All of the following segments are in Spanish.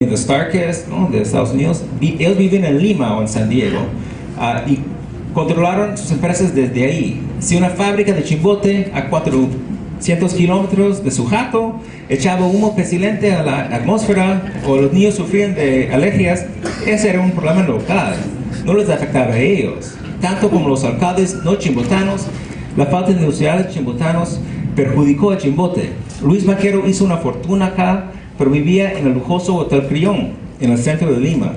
de Starkest, ¿no? De Estados Unidos. Ellos viven en Lima o en San Diego. Y controlaron sus empresas desde ahí. Si una fábrica de chimbote a 400 kilómetros de su jato echaba humo pestilente a la atmósfera o los niños sufrían de alergias, ese era un problema local. No les afectaba a ellos. Tanto como los alcaldes no chimbotanos, la falta de industriales chimbotanos perjudicó a Chimbote. Luis Vaquero hizo una fortuna acá, pero vivía en el lujoso Hotel Crillon, en el centro de Lima.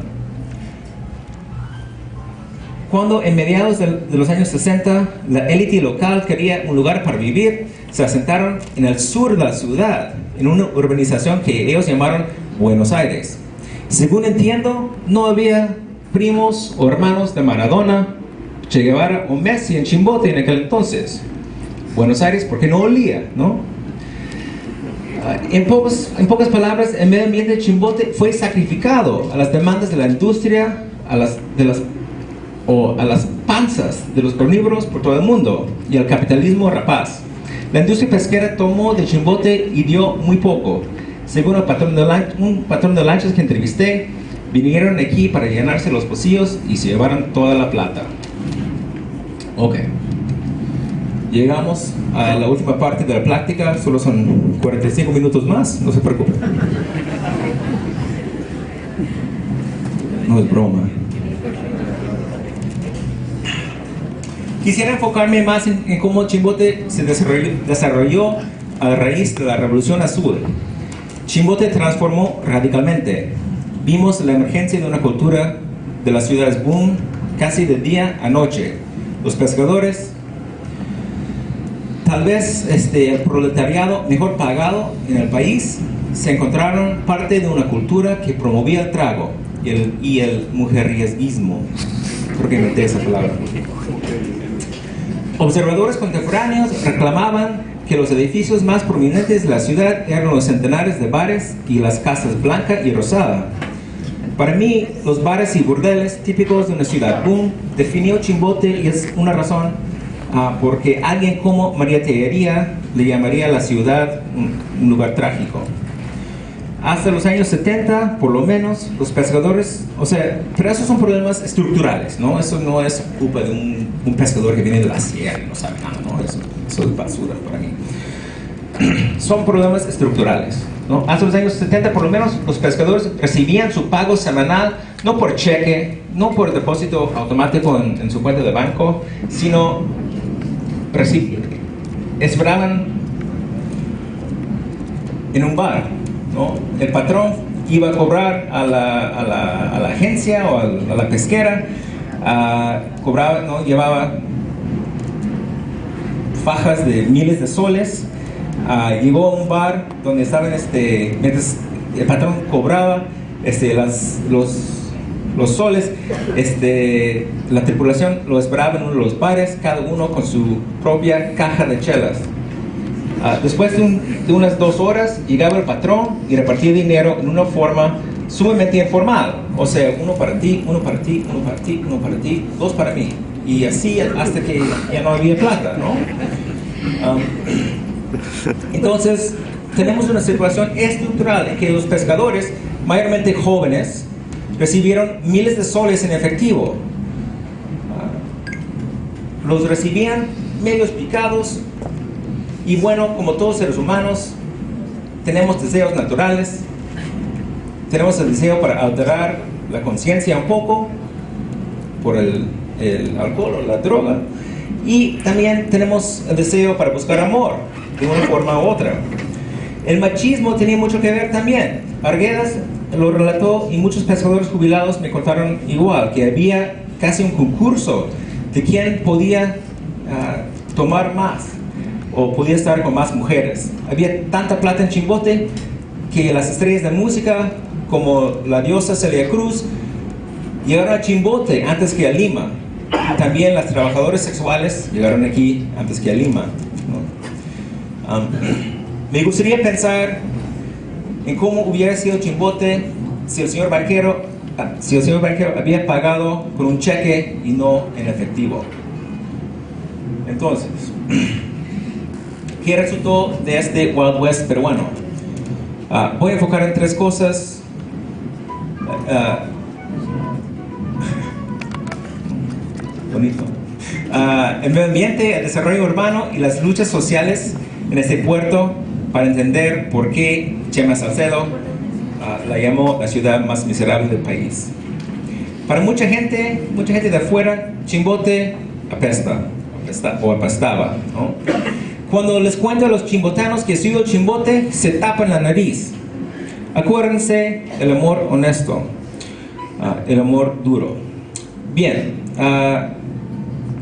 Cuando en mediados de los años 60 la élite local quería un lugar para vivir, se asentaron en el sur de la ciudad, en una urbanización que ellos llamaron Buenos Aires. Según entiendo, no había primos o hermanos de Maradona, Che Guevara o Messi en Chimbote en aquel entonces. Buenos Aires porque no olía, ¿no? En pocas palabras, el medio ambiente de Chimbote fue sacrificado a las demandas de la industria, a las panzas de los carnívoros por todo el mundo y al capitalismo rapaz. La industria pesquera tomó de Chimbote y dio muy poco. Según un patrón de lanchas que entrevisté, vinieron aquí para llenarse los bolsillos y se llevaron toda la plata. Ok. Llegamos a la última parte de la plática, solo son 45 minutos más, no se preocupen. No es broma. Quisiera enfocarme más en cómo Chimbote se desarrolló a raíz de la Revolución Azul. Chimbote transformó radicalmente. Vimos la emergencia de una cultura de las ciudades boom casi de día a noche. Los pescadores, tal vez el proletariado mejor pagado en el país, se encontraron parte de una cultura que promovía el trago y el mujeriesguismo. Creo que inventé esa palabra. Observadores contemporáneos reclamaban que los edificios más prominentes de la ciudad eran los centenares de bares y las casas Blanca y Rosada. Para mí, los bares y burdeles típicos de una ciudad boom definió Chimbote y es una razón porque alguien como María Tellería le llamaría a la ciudad un lugar trágico. Hasta los años 70, por lo menos, los pescadores, pero esos son problemas estructurales, ¿no? Eso no es culpa de un pescador que viene de la sierra y no sabe nada, ¿no? Eso es basura para mí. Son problemas estructurales, ¿no? Hasta los años 70, por lo menos, los pescadores recibían su pago semanal, no por cheque, no por depósito automático en su cuenta de banco, sino esperaban en un bar, ¿no? El patrón iba a cobrar a la agencia o a la pesquera, cobraba, ¿no? Llevaba fajas de miles de soles, llegó a un bar donde estaban, mientras el patrón cobraba los soles, la tripulación lo esperaba en uno de los bares, cada uno con su propia caja de chelas. Después de unas 2 horas llegaba el patrón y repartía dinero en una forma sumamente informal, uno para ti, uno para ti, uno para ti, uno para ti, 2 para mí, y así hasta que ya no había plata, ¿no? Entonces tenemos una situación estructural en que los pescadores, mayormente jóvenes, recibieron miles de soles en efectivo. Los recibían medios picados. Y bueno, como todos seres humanos, tenemos deseos naturales, tenemos el deseo para alterar la conciencia un poco por el alcohol o la droga, y también tenemos el deseo para buscar amor de una forma u otra. El machismo tenía mucho que ver también. Arguedas lo relató y muchos pescadores jubilados me contaron igual, que había casi un concurso de quién podía tomar más o podía estar con más mujeres. Había tanta plata en Chimbote que las estrellas de música como la diosa Celia Cruz llegaron a Chimbote antes que a Lima. También las trabajadoras sexuales llegaron aquí antes que a Lima, ¿no? Me gustaría pensar en cómo hubiera sido Chimbote si el señor banquero había pagado con un cheque y no en efectivo. Entonces, ¿qué resultó de este Wild West peruano? Voy a enfocar en 3 cosas. bonito. El medio ambiente, el desarrollo urbano y las luchas sociales en este puerto para entender por qué Chema Salcedo la llamó la ciudad más miserable del país. Para mucha gente de afuera, Chimbote apestaba, ¿no? Cuando les cuento a los chimbotanos que he sido Chimbote, se tapan la nariz. Acuérdense el amor honesto, el amor duro. Bien,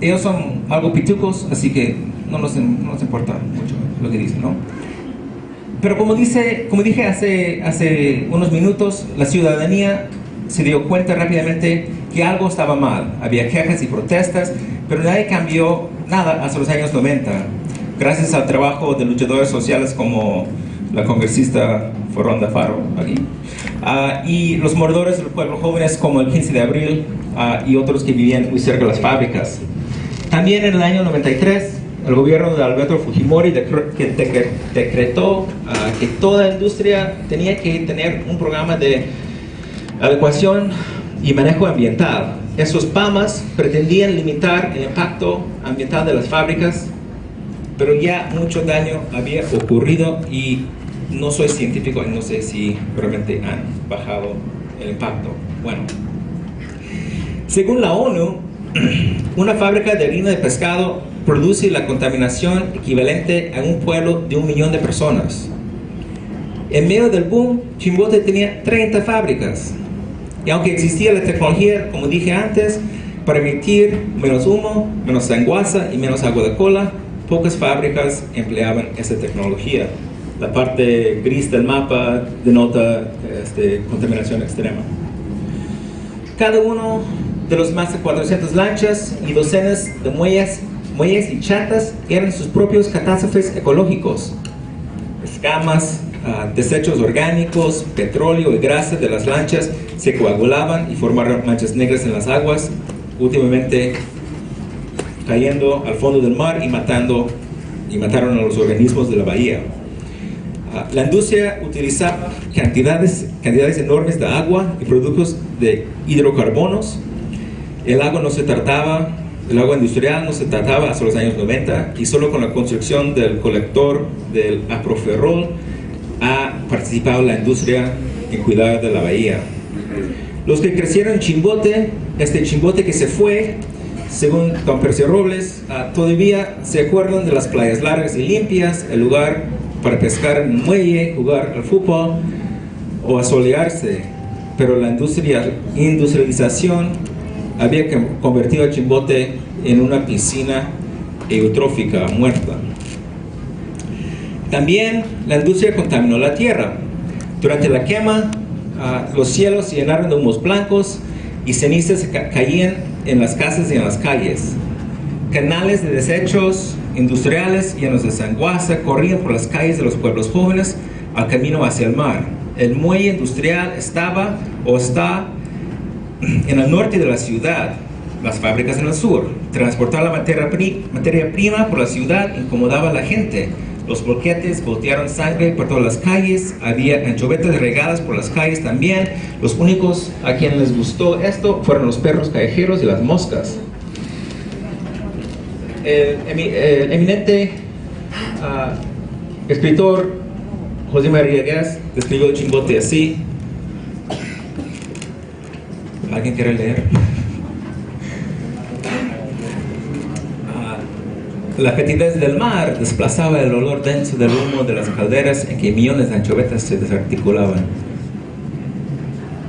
ellos son algo pitucos, así que no nos importa mucho lo que dicen, ¿no? Pero como dije hace unos minutos, la ciudadanía se dio cuenta rápidamente que algo estaba mal. Había quejas y protestas, pero nadie cambió nada hasta los años 90, gracias al trabajo de luchadores sociales como la congresista Foronda Faro, aquí, y los moradores del pueblo jóvenes como el 15 de abril y otros que vivían muy cerca de las fábricas. También en el año 93, el gobierno de Alberto Fujimori decretó que toda industria tenía que tener un programa de adecuación y manejo ambiental. Esos PAMAs pretendían limitar el impacto ambiental de las fábricas, pero ya mucho daño había ocurrido y no soy científico y no sé si realmente han bajado el impacto. Bueno, según la ONU, una fábrica de harina de pescado produce la contaminación equivalente a un pueblo de 1 millón de personas. En medio del boom, Chimbote tenía 30 fábricas. Y aunque existía la tecnología, como dije antes, para emitir menos humo, menos sanguaza y menos agua de cola, pocas fábricas empleaban esa tecnología. La parte gris del mapa denota contaminación extrema. Cada uno de los más de 400 lanchas y docenas de muelles y chatas eran sus propios catástrofes ecológicos. Escamas, desechos orgánicos, petróleo y grasa de las lanchas se coagulaban y formaron manchas negras en las aguas, últimamente cayendo al fondo del mar y mataron a los organismos de la bahía. La industria utilizaba cantidades enormes de agua y productos de hidrocarbonos. El agua industrial no se trataba hasta los años 90 y solo con la construcción del colector del Aproferrol ha participado la industria en cuidar de la bahía. Los que crecieron en Chimbote, este Chimbote que se fue, según don Percio Robles, todavía se acuerdan de las playas largas y limpias, el lugar para pescar en un muelle, jugar al fútbol o asolearse, pero la industrialización había convertido a Chimbote en una piscina eutrófica muerta. También la industria contaminó la tierra. Durante la quema, los cielos se llenaron de humos blancos y cenizas caían en las casas y en las calles. Canales de desechos industriales llenos de sanguaza corrían por las calles de los pueblos jóvenes al camino hacia el mar. El muelle industrial estaba o está en el norte de la ciudad, las fábricas en el sur. Transportar la materia prima por la ciudad incomodaba a la gente. Los boquetes voltearon sangre por todas las calles, había anchovetas regadas por las calles también. Los únicos a quienes les gustó esto fueron los perros callejeros y las moscas. El eminente escritor José María Gas describió Chimbote así. ¿Alguien quiere leer? La fetidez del mar desplazaba el olor denso del humo de las calderas en que millones de anchovetas se desarticulaban.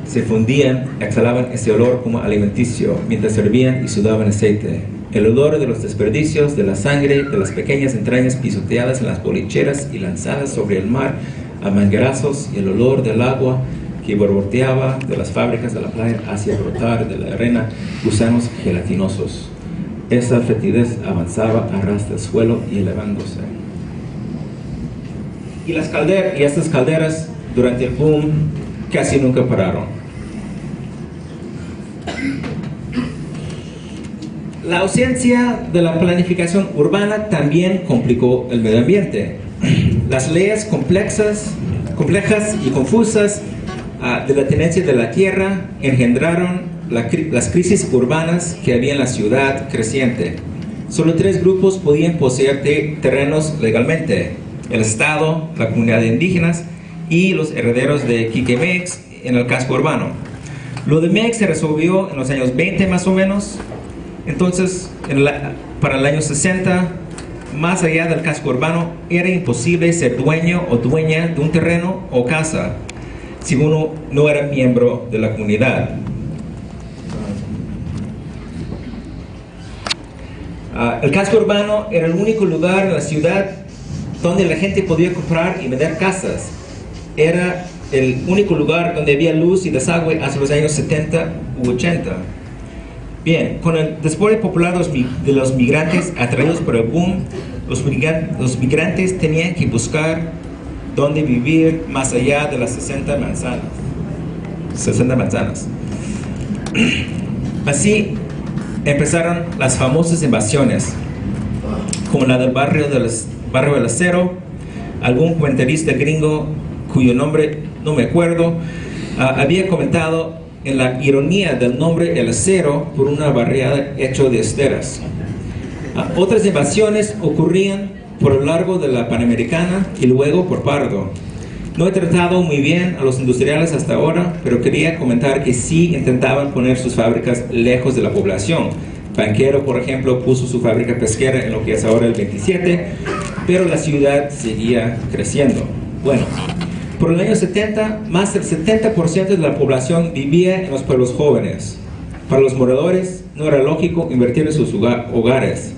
Se fundían, exhalaban ese olor como alimenticio mientras servían y sudaban aceite. El olor de los desperdicios, de la sangre, de las pequeñas entrañas pisoteadas en las bolicheras y lanzadas sobre el mar a manguerazos, y el olor del agua que borboteaba de las fábricas de la playa hacia brotar de la arena gusanos gelatinosos. Esa fetidez avanzaba a ras del suelo y elevándose. Y estas calderas durante el boom casi nunca pararon. La ausencia de la planificación urbana también complicó el medio ambiente. Las leyes complejas y confusas de la tenencia de la tierra engendraron las crisis urbanas que había en la ciudad creciente. Solo 3 grupos podían poseer terrenos legalmente: el Estado, la comunidad de indígenas y los herederos de Quiquemex en el casco urbano. Lo de Mex se resolvió en los años 20 más o menos. Entonces, para el año 60, más allá del casco urbano, era imposible ser dueño o dueña de un terreno o casa si uno no era miembro de la comunidad. El casco urbano era el único lugar en la ciudad donde la gente podía comprar y vender casas. Era el único lugar donde había luz y desagüe hasta los años 70 u 80. Bien, con el desborde popular de los migrantes atraídos por el boom, los migrantes tenían que buscar dónde vivir más allá de las 60 manzanas. Así empezaron las famosas invasiones, como la del barrio del Acero. Algún comentarista gringo, cuyo nombre no me acuerdo, había comentado en la ironía del nombre El Acero por una barriada hecha de esteras. Otras invasiones ocurrían por lo largo de la Panamericana y luego por Pardo. No he tratado muy bien a los industriales hasta ahora, pero quería comentar que sí intentaban poner sus fábricas lejos de la población. Banquero, por ejemplo, puso su fábrica pesquera en lo que es ahora el 27, pero la ciudad seguía creciendo. Bueno, por el año 70, más del 70% de la población vivía en los pueblos jóvenes. Para los moradores, no era lógico invertir en sus hogares.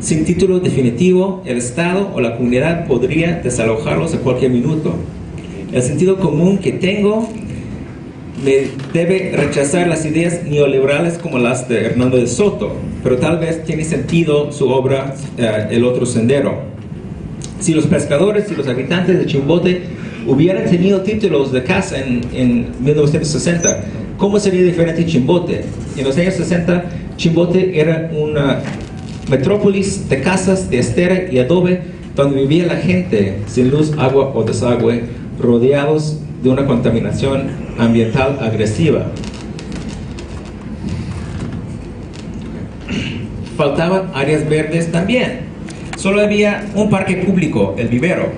Sin título definitivo, el Estado o la comunidad podría desalojarlos a cualquier minuto. El sentido común que tengo me debe rechazar las ideas neoliberales como las de Hernando de Soto, pero tal vez tiene sentido su obra El Otro Sendero. Si los pescadores y los habitantes de Chimbote hubieran tenido títulos de casa en 1960, ¿cómo sería diferente Chimbote? En los años 60, Chimbote era una metrópolis de casas de estera y adobe donde vivía la gente sin luz, agua o desagüe, rodeados de una contaminación ambiental agresiva. Faltaban áreas verdes también. Solo había un parque público, el vivero.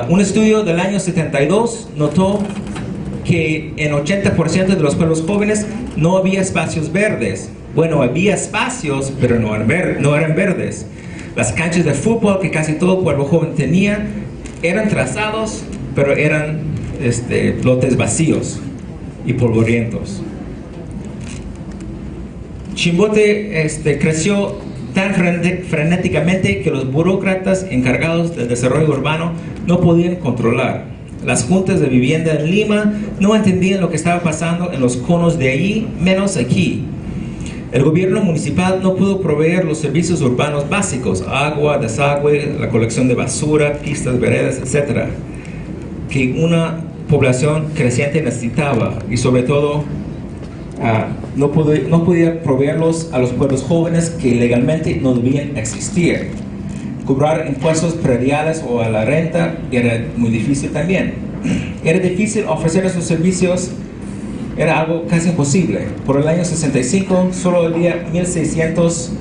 Un estudio del año 72 notó que en 80% de los pueblos jóvenes no había espacios verdes. Bueno, había espacios, pero no eran verdes. Las canchas de fútbol que casi todo pueblo joven tenía eran trazados, pero eran lotes vacíos y polvorientos. Chimbote creció tan frenéticamente que los burócratas encargados del desarrollo urbano no podían controlar. Las juntas de vivienda en Lima no entendían lo que estaba pasando en los conos de allí, menos aquí. El gobierno municipal no pudo proveer los servicios urbanos básicos: agua, desagüe, la colección de basura, pistas, veredas, etc., que una población creciente necesitaba, y sobre todo no podía proveerlos a los pueblos jóvenes que legalmente no debían existir. Cobrar impuestos prediales o a la renta era muy difícil también. Era difícil ofrecer esos servicios, era algo casi imposible. Por el año 65 solo había 1,600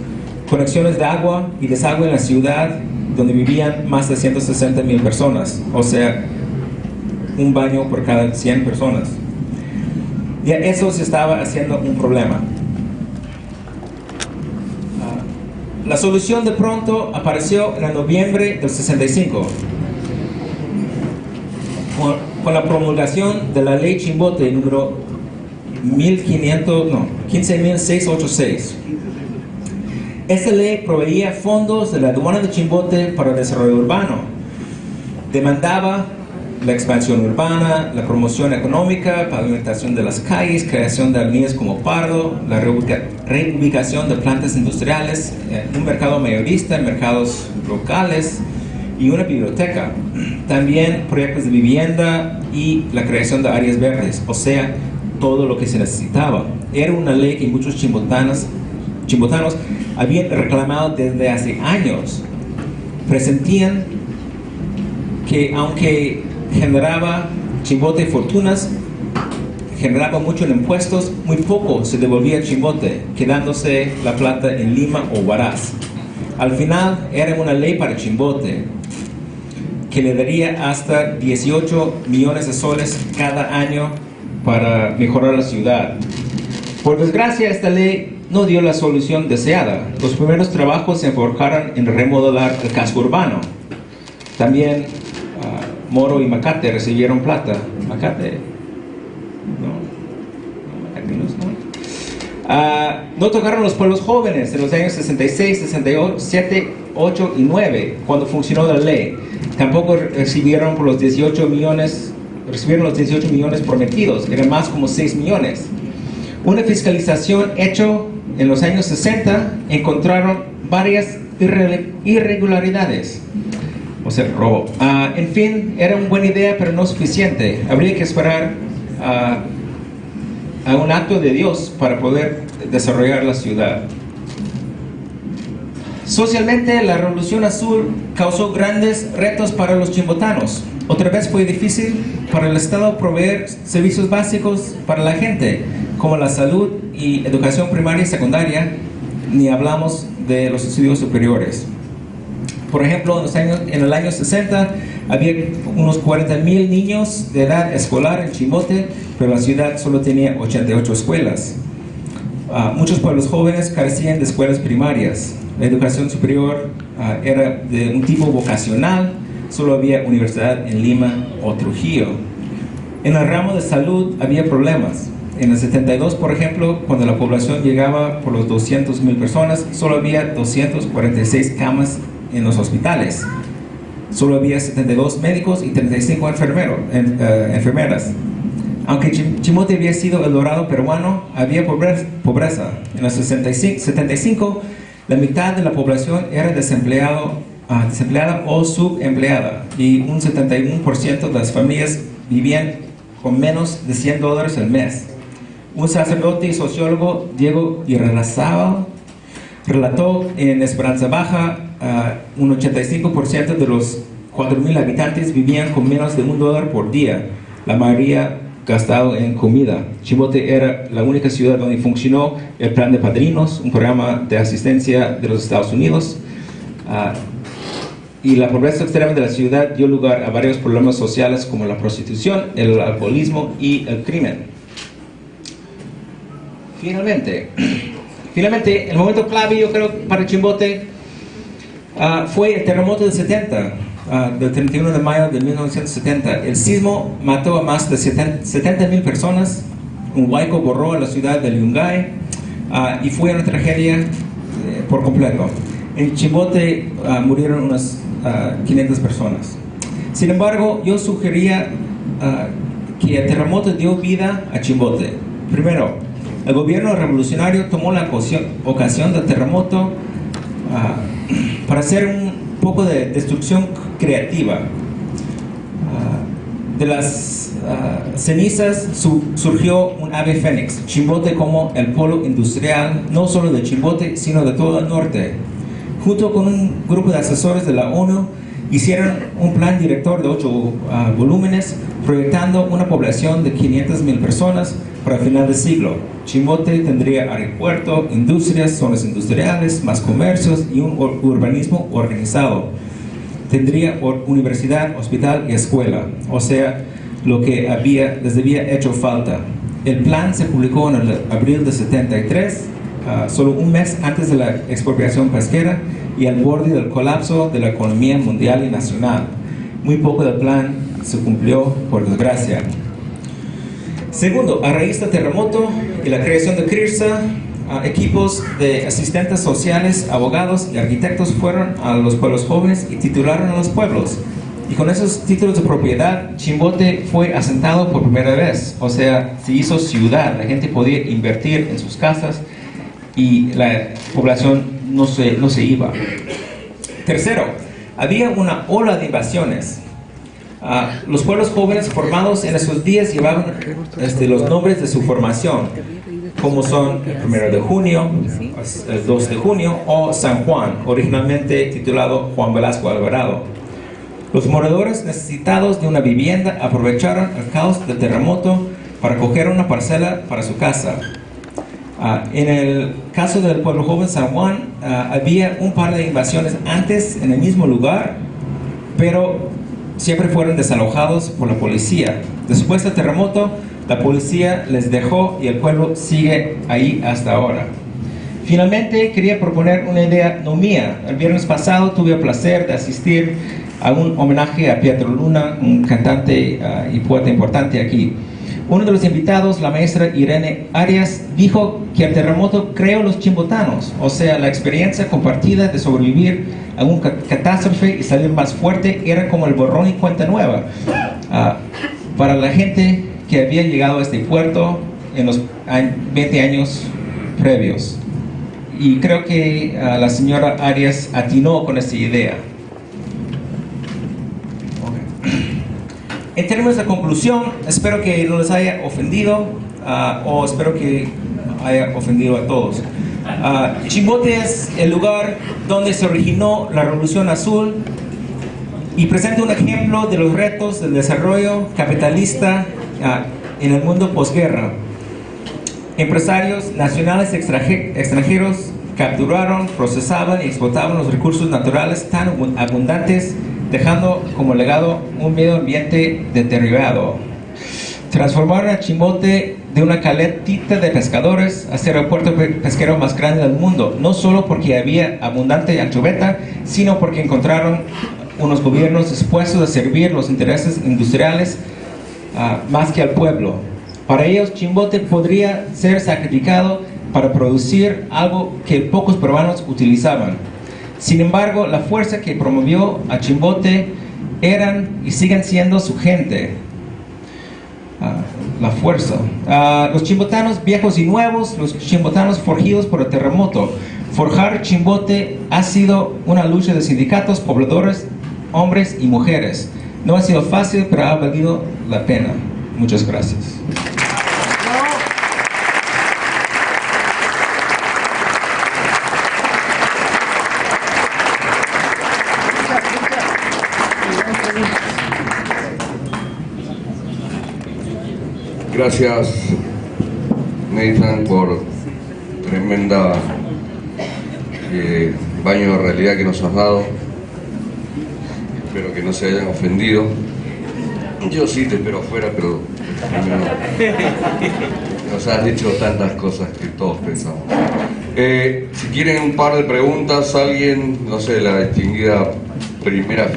conexiones de agua y desagüe en la ciudad, donde vivían más de 160,000 personas, o sea, un baño por cada 100 personas. Ya eso se estaba haciendo un problema. La solución de pronto apareció en noviembre del 65, con la promulgación de la ley Chimbote número 15.686. Esta ley proveía fondos de la aduana de Chimbote para el desarrollo urbano. Demandaba la expansión urbana, la promoción económica, pavimentación de las calles, creación de avenidas como Pardo, la reubicación de plantas industriales, un mercado mayorista, mercados locales y una biblioteca. También proyectos de vivienda y la creación de áreas verdes, o sea, todo lo que se necesitaba. Era una ley que muchos chimbotanos habían reclamado desde hace años. Presentían que aunque generaba Chimbote fortunas, generaba mucho en impuestos, muy poco se devolvía a Chimbote, quedándose la plata en Lima o Huaraz. Al final era una ley para Chimbote, que le daría hasta 18 millones de soles cada año para mejorar la ciudad. Por desgracia, esta ley no dio la solución deseada. Los primeros trabajos se enfocaron en remodelar el casco urbano. También Moro y Macate recibieron plata. Macate, no tocaron los pueblos jóvenes en los años 66, 67, 8 y 9, cuando funcionó la ley. Tampoco recibieron los 18 millones prometidos, eran más como 6 millones. Una fiscalización hecha en los años 60 encontraron varias irregularidades, o sea, robo. En fin, era una buena idea, pero no suficiente. Habría que esperar a un acto de Dios para poder desarrollar la ciudad. Socialmente, la Revolución Azul causó grandes retos para los chimbotanos. Otra vez fue difícil para el Estado proveer servicios básicos para la gente, como la salud y educación primaria y secundaria, ni hablamos de los estudios superiores. Por ejemplo, en el año 60 había unos 40,000 niños de edad escolar en Chimbote, pero la ciudad solo tenía 88 escuelas. Muchos pueblos jóvenes carecían de escuelas primarias. La educación superior era de un tipo vocacional, solo había universidad en Lima o Trujillo. En el ramo de salud había problemas. En el 72, por ejemplo, cuando la población llegaba por los 200,000 personas, solo había 246 camas en los hospitales. Solo había 72 médicos y 35 enfermeras. Aunque Chimbote había sido el dorado peruano, había pobreza. En el 75, la mitad de la población era desempleada o subempleada, y un 71% de las familias vivían con menos de $100 al mes. Un sacerdote y sociólogo, Diego Irarrázaval, relató en Esperanza Baja un 85% de los 4,000 habitantes vivían con menos de $1 por día, la mayoría gastado en comida. Chimbote era la única ciudad donde funcionó el Plan de Padrinos, un programa de asistencia de los Estados Unidos, y la pobreza extrema de la ciudad dio lugar a varios problemas sociales como la prostitución, el alcoholismo y el crimen. Finalmente, el momento clave, yo creo, para Chimbote fue el terremoto del 70, del 31 de mayo de 1970. El sismo mató a más de 70,000 personas. Un huaico borró a la ciudad de Yungay y fue una tragedia por completo. En Chimbote murieron unas 500 personas. Sin embargo, yo sugería que el terremoto dio vida a Chimbote. Primero, el gobierno revolucionario tomó la ocasión del terremoto para hacer un poco de destrucción creativa. De las cenizas surgió un ave fénix, Chimbote como el polo industrial, no solo de Chimbote, sino de todo el norte. Junto con un grupo de asesores de la ONU, hicieron un plan director de 8 volúmenes, proyectando una población de 500,000 personas para el final del siglo. Chimbote tendría aeropuerto, industrias, zonas industriales, más comercios y un urbanismo organizado. Tendría universidad, hospital y escuela, o sea, lo que les había hecho falta. El plan se publicó en el abril de 73, solo un mes antes de la expropiación pesquera y al borde del colapso de la economía mundial y nacional. Muy poco del plan se cumplió, por desgracia. Segundo, a raíz del terremoto y la creación de CRIRSA, equipos de asistentes sociales, abogados y arquitectos fueron a los pueblos jóvenes y titularon a los pueblos. Y con esos títulos de propiedad, Chimbote fue asentado por primera vez. O sea, se hizo ciudad, la gente podía invertir en sus casas y la población no se iba. Tercero, había una ola de invasiones. Los pueblos jóvenes formados en esos días llevaban los nombres de su formación, como son el 1 de junio, el 2 de junio o San Juan, originalmente titulado Juan Velasco Alvarado. Los moradores necesitados de una vivienda aprovecharon el caos del terremoto para coger una parcela para su casa. En el caso del Pueblo Joven San Juan, había un par de invasiones antes en el mismo lugar, pero siempre fueron desalojados por la policía. Después del terremoto, la policía les dejó y el pueblo sigue ahí hasta ahora. Finalmente, quería proponer una idea no mía. El viernes pasado tuve el placer de asistir a un homenaje a Pietro Luna, un cantante y poeta importante aquí. Uno de los invitados, la maestra Irene Arias, dijo que el terremoto creó los chimbotanos, o sea, la experiencia compartida de sobrevivir a una catástrofe y salir más fuerte era como el borrón y cuenta nueva para la gente que había llegado a este puerto en los 20 años previos. Y creo que la señora Arias atinó con esta idea. En términos de conclusión, espero que no les haya ofendido o espero que haya ofendido a todos. Chimbote es el lugar donde se originó la Revolución Azul y presenta un ejemplo de los retos del desarrollo capitalista en el mundo posguerra. Empresarios nacionales y extranjeros capturaron, procesaban y explotaban los recursos naturales tan abundantes, dejando como legado un medio ambiente deteriorado. Transformaron a Chimbote de una caletita de pescadores a ser el puerto pesquero más grande del mundo, no solo porque había abundante anchoveta, sino porque encontraron unos gobiernos dispuestos a servir los intereses industriales más que al pueblo. Para ellos, Chimbote podría ser sacrificado para producir algo que pocos peruanos utilizaban. Sin embargo, la fuerza que promovió a Chimbote eran y siguen siendo su gente. La fuerza. Los chimbotanos viejos y nuevos, los chimbotanos forjidos por el terremoto. Forjar Chimbote ha sido una lucha de sindicatos, pobladores, hombres y mujeres. No ha sido fácil, pero ha valido la pena. Muchas gracias. Gracias, Nathan, por tremenda baño de realidad que nos has dado. Espero que no se hayan ofendido. Yo sí te espero afuera, pero nos has dicho tantas cosas que todos pensamos. Si quieren un par de preguntas, alguien, no sé, la distinguida primera